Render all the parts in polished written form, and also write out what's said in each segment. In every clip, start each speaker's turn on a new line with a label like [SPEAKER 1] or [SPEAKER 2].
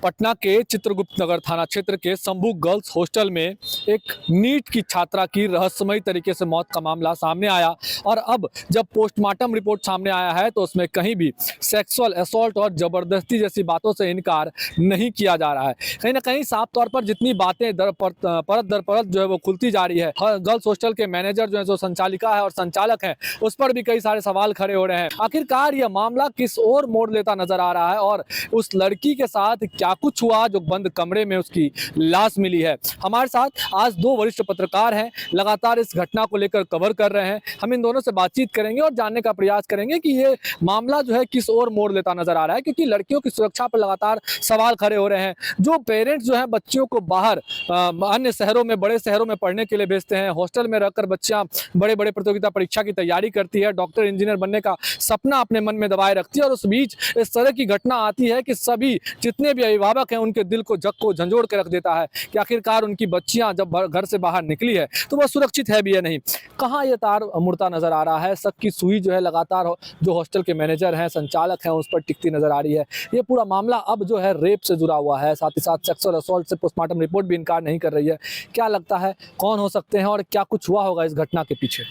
[SPEAKER 1] पटना के चित्रगुप्त नगर थाना क्षेत्र के शंभू गर्ल्स हॉस्टल में एक नीट की छात्रा की रहस्यमयी तरीके से मौत का मामला सामने आया और अब जब पोस्टमार्टम रिपोर्ट सामने आया है तो उसमें कहीं भी सेक्सुअल असॉल्ट और जबरदस्ती जैसी बातों से इनकार नहीं किया जा रहा है। कहीं ना कहीं साफ तौर पर जितनी बातें परत दर परत जो है वो खुलती जा रही है। गर्ल्स हॉस्टल के मैनेजर जो है, जो संचालिका है और संचालक है, उस पर भी कई सारे सवाल खड़े हो रहे हैं। आखिरकार यह मामला किस ओर मोड़ लेता नजर आ रहा है और उस लड़की के साथ क्या कुछ हुआ जो बंद कमरे में उसकी लाश मिली है। हमारे साथ आज दो वरिष्ठ पत्रकार हैं, लगातार इस घटना को लेकर कवर कर रहे हैं। हम इन दोनों से बातचीत करेंगे और जानने का प्रयास करेंगे कि ये मामला जो है किस ओर मोड़ लेता नजर आ रहा है, क्योंकि लड़कियों की सुरक्षा पर लगातार सवाल खड़े हो रहे हैं। जो पेरेंट्स जो है बच्चियों को बाहर अन्य शहरों में, बड़े शहरों में पढ़ने के लिए भेजते हैं, हॉस्टल में रहकर बच्चियां बड़े बड़े प्रतियोगिता परीक्षा की तैयारी करती है, डॉक्टर इंजीनियर बनने का सपना अपने मन में दबाए रखती है, और उस बीच इस तरह की घटना आती है कि सभी जितने भी अभिभावक हैं उनके दिल को झंझोड़ के रख देता है कि आखिरकार उनकी बच्चियां जब घर से बाहर निकली है तो वह सुरक्षित है भी या नहीं। कहाँ ये तार मुड़ता नजर आ रहा है। शक की सुई जो है लगातार जो हॉस्टल के मैनेजर हैं, संचालक हैं, उस पर टिकती नजर आ रही है। ये पूरा मामला अब जो है रेप से जुड़ा हुआ है, साथ ही साथ सेक्सुअल असॉल्ट से पोस्टमार्टम रिपोर्ट भी इनकार नहीं कर रही है। क्या लगता है कौन हो सकते हैं और क्या कुछ हुआ होगा इस घटना के पीछे?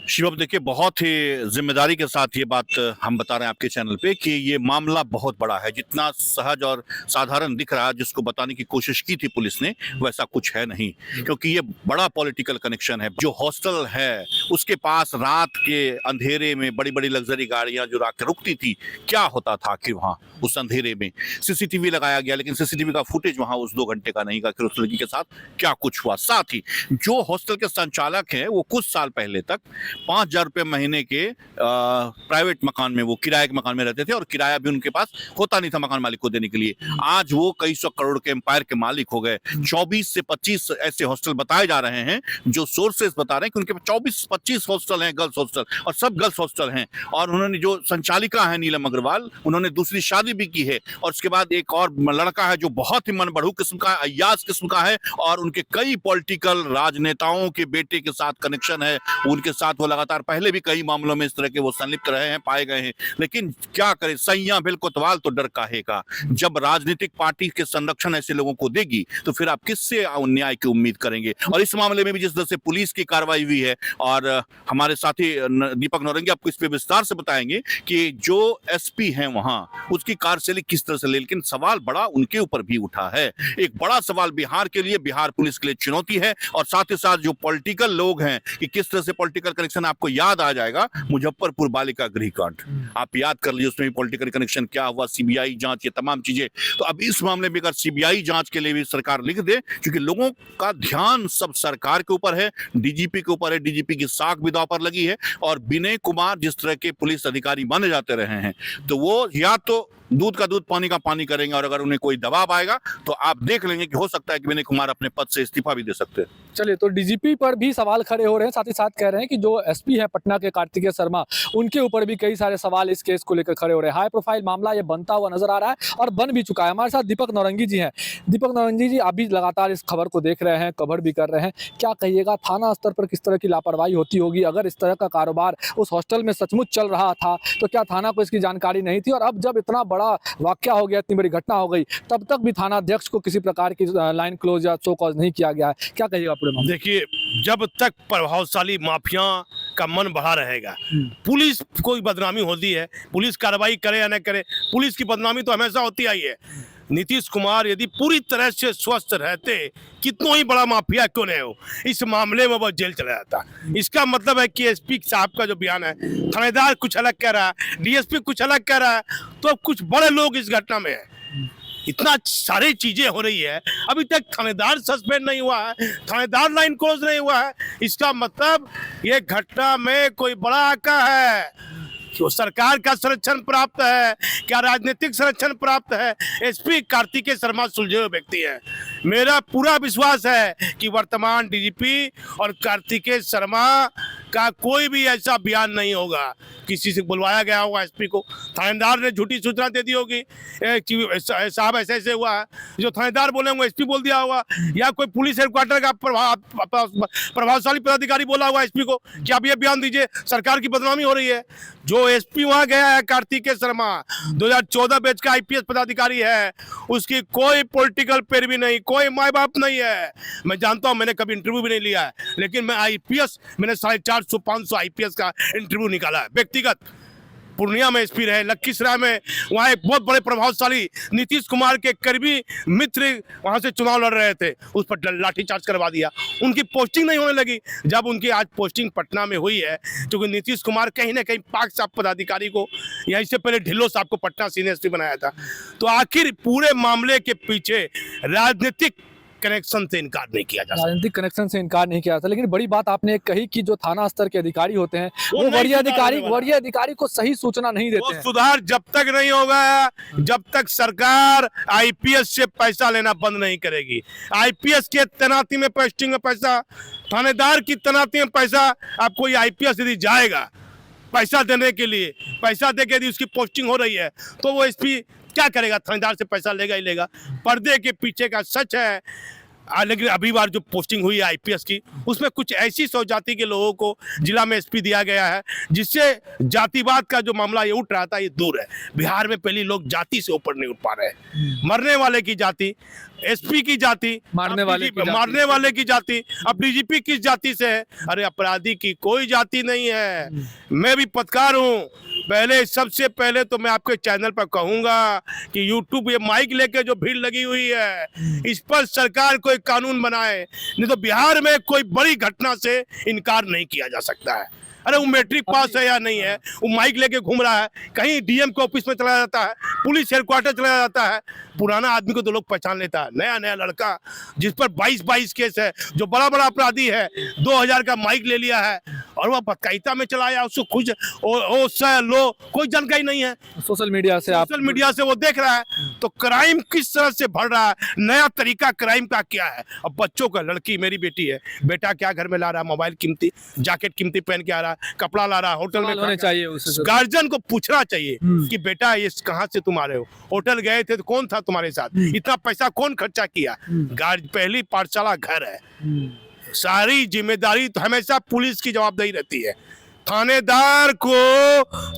[SPEAKER 2] शिवम, देखिए, बहुत ही जिम्मेदारी के साथ ये बात हम बता रहे हैं आपके चैनल पे कि ये मामला बहुत बड़ा है। जितना सहज और साधारण दिख रहा है, जिसको बताने की कोशिश की थी पुलिस ने, वैसा कुछ है नहीं, क्योंकि ये बड़ा पॉलिटिकल कनेक्शन है। जो हॉस्टल है उसके पास रात के अंधेरे में बड़ी बड़ी लग्जरी गाड़ियां जो रात रुकती थी, क्या होता था आखिर वहां उस अंधेरे में? सीसीटीवी लगाया गया, लेकिन सीसीटीवी का फुटेज वहां उस 2 घंटे का नहीं का कि उस लड़की के साथ क्या कुछ हुआ। साथ ही जो हॉस्टल के संचालक हैं वो कुछ साल पहले तक 5,000 रुपये महीने के प्राइवेट मकान में, वो किराए के मकान में रहते थे और किराया भी उनके पास होता नहीं था मकान मालिक को देने के लिए। आज वो कई सौ करोड़ के एम्पायर के मालिक हो गए। 24 से 25 ऐसे हॉस्टल बताए जा रहे हैं, जो सोर्सेस बता रहे हैं कि उनके 24-25 हॉस्टल हैं, गर्ल्स हॉस्टल, और सब गर्ल्स हॉस्टल हैं। और उन्होंने, जो संचालिका है नीलम अग्रवाल, उन्होंने दूसरी शादी भी की है। और उसके बाद एक और लड़का है जो बहुत ही मनबढ़ू किस्म का, अय्याज किस्म का है, और उनके कई पॉलिटिकल राजनेताओं के बेटे के साथ कनेक्शन है। उनके साथ वो लगातार पहले भी कई मामलों में इस तरह के वो संलिप्त रहे हैं, पाए गए हैं। लेकिन क्या करें, सैया बिल कोतवाल तो डर काहे का। जब राजनीतिक पार्टी के संरक्षण ऐसे लोगों को देगी तो फिर आप किससे न्याय की उम्मीद करेंगे? और इस मामले में भी जिस तरह से पुलिस की कार्रवाई हुई है, और हमारे साथी दीपक नौरंगी आपको इस पे विस्तार से बताएंगे कि जो एसपी हैं वहां, उसकी कार्यशैली किस तरह से। लेकिन सवाल बड़ा उनके ऊपर भी उठा है। एक बड़ा सवाल बिहार के लिए, बिहार पुलिस के लिए चुनौती है, और साथ ही साथ जो पॉलिटिकल लोग हैं कि किस तरह से पॉलिटिकल कनेक्शन। आपको याद आ जाएगा मुजफ्फरपुर बालिका गृह कांड, आप याद कर लीजिए, उसमें भी पॉलिटिकल कनेक्शन क्या हुआ, सीबीआई जांच, ये तमाम चीजें। तो अब इस मामले में अगर सीबीआई जांच के लिए भी सरकार लिख दे, क्योंकि लोगों का ध्यान सब सरकार के ऊपर है, डीजीपी के ऊपर है, डीजीपी की साख भी दांव पर लगी है। और विनय कुमार जिस तरह के पुलिस अधिकारी माने जाते रहे हैं, तो वो या तो दूध का दूध पानी का पानी करेंगे, और अगर उन्हें कोई दबाव आएगा तो आप देख लेंगे कि हो सकता है कि विनय कुमार अपने पद से इस्तीफा भी दे सकते हैं।
[SPEAKER 1] चलिए, तो डीजीपी पर भी सवाल खड़े हो रहे हैं, साथ ही साथ कह रहे हैं कि जो एसपी है पटना के कार्तिकेय शर्मा, उनके ऊपर भी कई सारे सवाल इस केस को लेकर खड़े हो रहे हैं। हाई प्रोफाइल मामला ये बनता हुआ नजर आ रहा है और बन भी चुका है। हमारे साथ दीपक नौरंगी जी हैं। दीपक नौरंगी जी, अभी लगातार इस खबर को देख रहे हैं, कवर भी कर रहे हैं, क्या कहिएगा, थाना स्तर पर किस तरह की लापरवाही होती होगी? अगर इस तरह का कारोबार उस हॉस्टल में सचमुच चल रहा था तो क्या थाना को इसकी जानकारी नहीं थी? और अब जब इतना बड़ा वाकया हो गया, इतनी बड़ी घटना हो गई, तब तक भी थाना अध्यक्ष को किसी प्रकार की लाइन क्लोज या शो कॉज नहीं किया गया है। क्या कहिएगा पूरे मामले?
[SPEAKER 3] देखिए, जब तक प्रभावशाली माफिया का मन बढ़ा रहेगा, पुलिस कोई बदनामी होती है, पुलिस कार्रवाई करे या न करे, पुलिस की बदनामी तो हमेशा होती आई है। नीतीश कुमार यदि पूरी तरह से स्वस्थ रहते, कितना ही बड़ा माफिया क्यों नहीं हो, इस मामले में वो जेल चला जाता। इसका मतलब है कि एसपी साहब का जो बयान है, थानेदार कुछ अलग कह रहा है, डीएसपी कुछ अलग कह रहा है, तो कुछ बड़े लोग इस घटना में है। इतना सारी चीजें हो रही है, अभी तक थानेदार सस्पेंड नहीं हुआ है, थानेदार लाइन क्लोज नहीं हुआ है। इसका मतलब ये घटना में कोई बड़ा आका है, तो सरकार का संरक्षण प्राप्त है, क्या राजनीतिक संरक्षण प्राप्त है? एसपी कार्तिकेय शर्मा सुलझे हुए व्यक्ति है। मेरा पूरा विश्वास है कि वर्तमान डीजीपी और कार्तिकेय शर्मा का कोई भी ऐसा बयान नहीं होगा। किसी से बुलवाया गया होगा एसपी को, थानेदार ने झूठी सूचना दे दी होगी, साहब ऐसे ऐसे हुआ है, जो थानेदार बोले होंगे एसपी बोल दिया होगा, या कोई पुलिस हेडक्वार्टर का प्रभावशाली पदाधिकारी बोला होगा एसपी को कि आप ये बयान दीजिए, सरकार की बदनामी हो रही है। जो एसपी वहां गया है कार्तिकेय शर्मा 2014 बैच का आईपीएस पदाधिकारी है, उसकी कोई पॉलिटिकल पैरवी नहीं, कोई माँ बाप नहीं है। मैं जानता हूं, मैंने कभी इंटरव्यू भी नहीं लिया है, लेकिन मैं आईपीएस, मैंने 450-500 आईपीएस का इंटरव्यू निकाला है व्यक्तिगत। पूर्णिया में एसपी रहे, लखीसराय में वहाँ एक बहुत बड़े प्रभावशाली नीतीश कुमार के करीबी मित्र वहाँ से चुनाव लड़ रहे थे, उस पर लाठीचार्ज करवा दिया, उनकी पोस्टिंग नहीं होने लगी। जब उनकी आज पोस्टिंग पटना में हुई है, क्योंकि नीतीश कुमार कहीं ना कहीं पाक साहब पदाधिकारी को, यहीं से पहले ढिल्लो साहब को पटना सीनियर एसपी बनाया था। तो आखिर पूरे मामले के पीछे राजनीतिक कनेक्शन से इनकार नहीं किया जा सकता।
[SPEAKER 1] राजनीतिक कनेक्शन से इनकार नहीं किया जाता, लेकिन बड़ी बात आपने एक कही कि जो थाना स्तर के अधिकारी होते हैं वो
[SPEAKER 3] नहीं
[SPEAKER 1] वरीय अधिकारी को सही सूचना नहीं
[SPEAKER 3] वो
[SPEAKER 1] देते हैं।
[SPEAKER 3] सुधार जब तक नहीं होगा, जब तक सरकार आईपीएस से पैसा लेना बंद नहीं करेगी। आईपीएस के तैनाती में, पोस्टिंग में पैसा, थानेदार की तैनाती में पैसा, आप कोई आईपीएस यदि जाएगा पैसा देने के लिए, पैसा देके यदि उसकी पोस्टिंग हो रही है, तो वो एसपी क्या करेगा? थानेदार से पैसा लेगा ही लेगा। पर्दे के पीछे का सच है। लेकिन अभी बार जो पोस्टिंग हुई है आईपीएस की, उसमें कुछ ऐसी 100 जाति के लोगों को जिला में एसपी दिया गया है, जिससे जातिवाद का जो मामला ये उठ रहा था, ये दूर है। बिहार में पहले लोग जाति से ऊपर नहीं उठ पा रहे। मरने वाले की जाति, एसपी की जाति, मारने वाले की जाति, अब डीजीपी किस जाति से है? अरे अपराधी की कोई जाति नहीं है। मैं भी पत्रकार हूँ। पहले, सबसे पहले तो मैं आपके चैनल पर कहूंगा कि यूट्यूब ये माइक लेके जो भीड़ लगी हुई है, इस पर सरकार कोई कानून बनाए, नहीं तो बिहार में कोई बड़ी घटना से इनकार नहीं किया जा सकता है। अरे वो मैट्रिक पास है या नहीं है, वो माइक लेके घूम रहा है, कहीं डीएम के ऑफिस में चला जाता है, पुलिस हेडक्वार्टर चला जाता है। पुराना आदमी को तो लोग पहचान लेता है, नया नया लड़का जिस पर 22 केस है, जो बड़ा बड़ा अपराधी है, 2000 का माइक ले लिया है और वह बकायदा में चलाया, उसको कुछ लो कोई जानकारी नहीं है।
[SPEAKER 1] सोशल मीडिया से
[SPEAKER 3] वो देख रहा है। तो क्राइम किस तरह से बढ़ रहा है, नया तरीका क्राइम का क्या है। अब बच्चों का, लड़की मेरी बेटी है, बेटा क्या घर में ला रहा है, मोबाइल कीमती, जैकेट कीमती पहन के आ रहा है, कपड़ा ला रहा है, होटल में
[SPEAKER 1] होने चाहिए।
[SPEAKER 3] गार्जियन को पूछना चाहिए कि बेटा ये कहाँ से तुम आ रहे हो, होटल गए थे तो कौन था तुम्हारे साथ, इतना पैसा कौन खर्चा किया। पहली पाठशाला घर है। सारी जिम्मेदारी तो हमेशा पुलिस की जवाबदेही रहती है। थानेदार को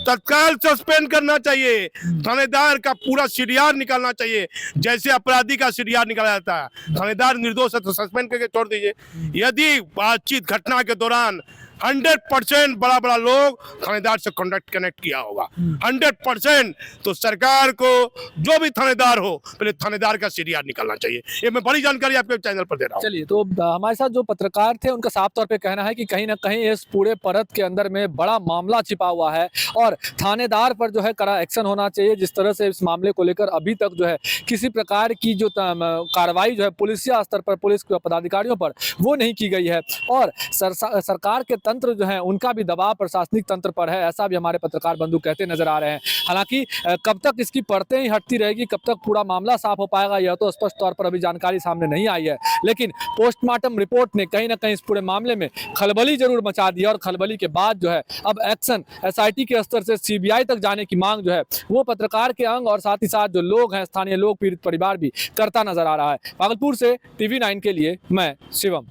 [SPEAKER 3] तत्काल सस्पेंड करना चाहिए, थानेदार का पूरा सीडीआर निकालना चाहिए, जैसे अपराधी का सीडीआर निकाला जाता है। थानेदार निर्दोष है तो सस्पेंड करके छोड़ दीजिए। यदि बातचीत घटना के दौरान 100% बड़ा बड़ा लोग थानेदार से कनेक्ट किया होगा, 100%, तो सरकार को जो भी थानेदार हो, पहले थानेदार का सीडीआर निकालना चाहिए। ये मैं बड़ी जानकारी आपके चैनल पर दे रहा हूँ।
[SPEAKER 1] चलिए, तो हमारे साथ जो पत्रकार थे उनका साफ तौर पे कहना है कि कहीं ना कहीं इस पूरे परत के अंदर में बड़ा मामला छिपा हुआ है और थानेदार पर जो है कड़ा एक्शन होना चाहिए। जिस तरह से इस मामले को लेकर अभी तक जो है किसी प्रकार की जो कार्रवाई जो है पुलिसिया स्तर पर, पुलिस पदाधिकारियों पर, वो नहीं की गई है और सरकार के तंत्र जो है उनका भी दबाव प्रशासनिक तंत्र पर है, ऐसा भी हमारे पत्रकार बंधु कहते नजर आ रहे हैं। हालांकि कब तक इसकी परतें ही हटती रहेगी, कब तक पूरा मामला साफ हो पाएगा, यह तो स्पष्ट तौर पर अभी जानकारी सामने नहीं आई है। लेकिन पोस्टमार्टम रिपोर्ट ने कहीं ना कहीं इस पूरे मामले में खलबली जरूर मचा दी और खलबली के बाद जो है अब एक्शन एसआईटी के स्तर से सीबीआई तक जाने की मांग जो है वो पत्रकार के अंग और साथ ही साथ जो लोग हैं, स्थानीय लोग, पीड़ित परिवार भी करता नजर आ रहा है। भागलपुर से TV9 के लिए मैं शिवम।